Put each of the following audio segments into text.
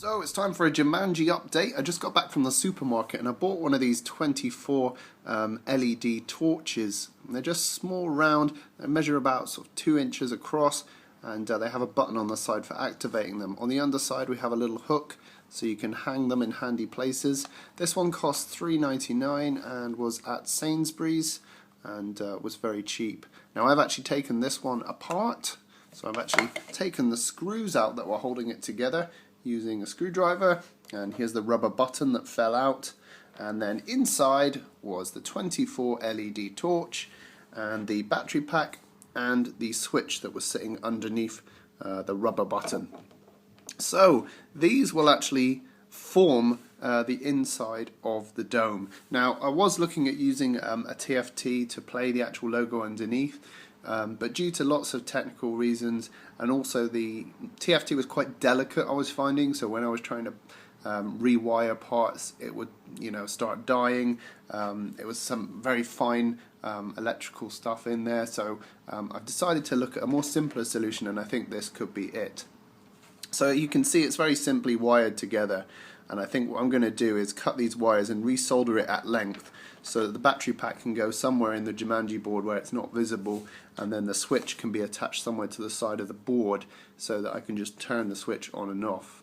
So it's time for a Jumanji update. I just got back from the supermarket and I bought one of these 24 LED torches. And they're just small, round, they measure about sort of 2 inches across, and they have a button on the side for activating them. On the underside we have a little hook so you can hang them in handy places. This one cost $3.99 and was at Sainsbury's and was very cheap. Now I've actually taken this one apart. So I've actually taken the screws out that were holding it together using a screwdriver, and here's the rubber button that fell out, and then inside was the 24 LED torch and the battery pack and the switch that was sitting underneath the rubber button. So these will actually form the inside of the dome. Now I was looking at using a TFT to play the actual logo underneath, but due to lots of technical reasons, and also the TFT was quite delicate, I was finding, so when I was trying to rewire parts it would start dying. It was some very fine electrical stuff in there, so I've decided to look at a more simpler solution, and I think this could be it. So you can see it's very simply wired together, and I think what I'm going to do is cut these wires and resolder it at length so that the battery pack can go somewhere in the Jumanji board where it's not visible, and then the switch can be attached somewhere to the side of the board so that I can just turn the switch on and off.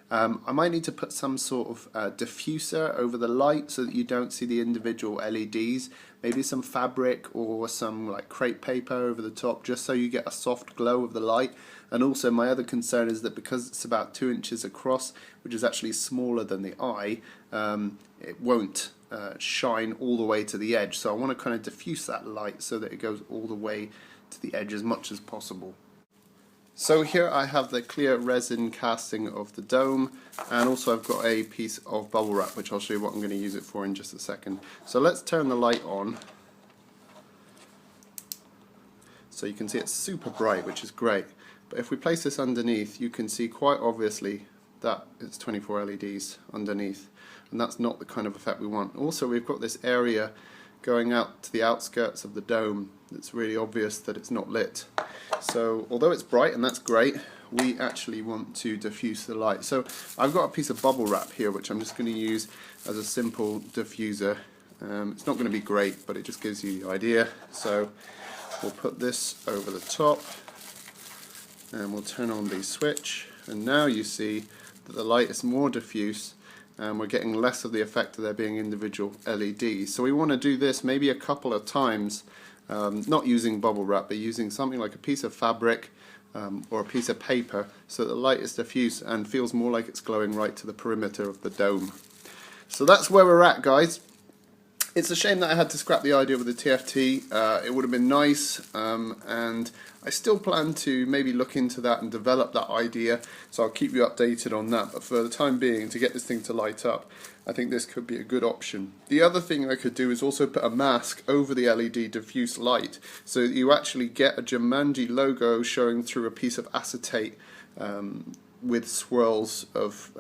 I might need to put some sort of diffuser over the light so that you don't see the individual LEDs, maybe some fabric or some like crepe paper over the top, just so you get a soft glow of the light. And also my other concern is that because it's about 2 inches across, which is actually smaller than the eye, it won't shine all the way to the edge, so I want to kind of diffuse that light so that it goes all the way to the edge as much as possible. So here I have the clear resin casting of the dome, and also I've got a piece of bubble wrap which I'll show you what I'm going to use it for in just a second. So let's turn the light on. So you can see it's super bright, which is great, but if we place this underneath you can see quite obviously that it's 24 LEDs underneath, and that's not the kind of effect we want. Also we've got this area going out to the outskirts of the dome. It's really obvious that it's not lit. So although it's bright and that's great, we actually want to diffuse the light. So I've got a piece of bubble wrap here which I'm just going to use as a simple diffuser. It's not going to be great, but it just gives you the idea. So we'll put this over the top and we'll turn on the switch, and now you see that the light is more diffuse and we're getting less of the effect of there being individual LEDs. So we want to do this maybe a couple of times, not using bubble wrap, but using something like a piece of fabric or a piece of paper so that the light is diffuse and feels more like it's glowing right to the perimeter of the dome. So that's where we're at, guys. It's a shame that I had to scrap the idea with the TFT. It would have been nice, and I still plan to maybe look into that and develop that idea, so I'll keep you updated on that. But for the time being, to get this thing to light up, I think this could be a good option. The other thing I could do is also put a mask over the LED diffuse light, so that you actually get a Jumanji logo showing through a piece of acetate with swirls of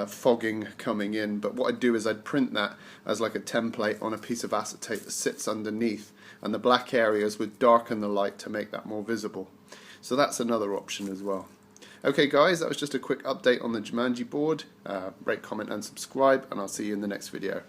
fogging coming in. But what I'd do is I'd print that as like a template on a piece of acetate that sits underneath, and the black areas would darken the light to make that more visible. So that's another option as well. Okay guys, that was just a quick update on the Jumanji board. Rate, comment and subscribe, and I'll see you in the next video.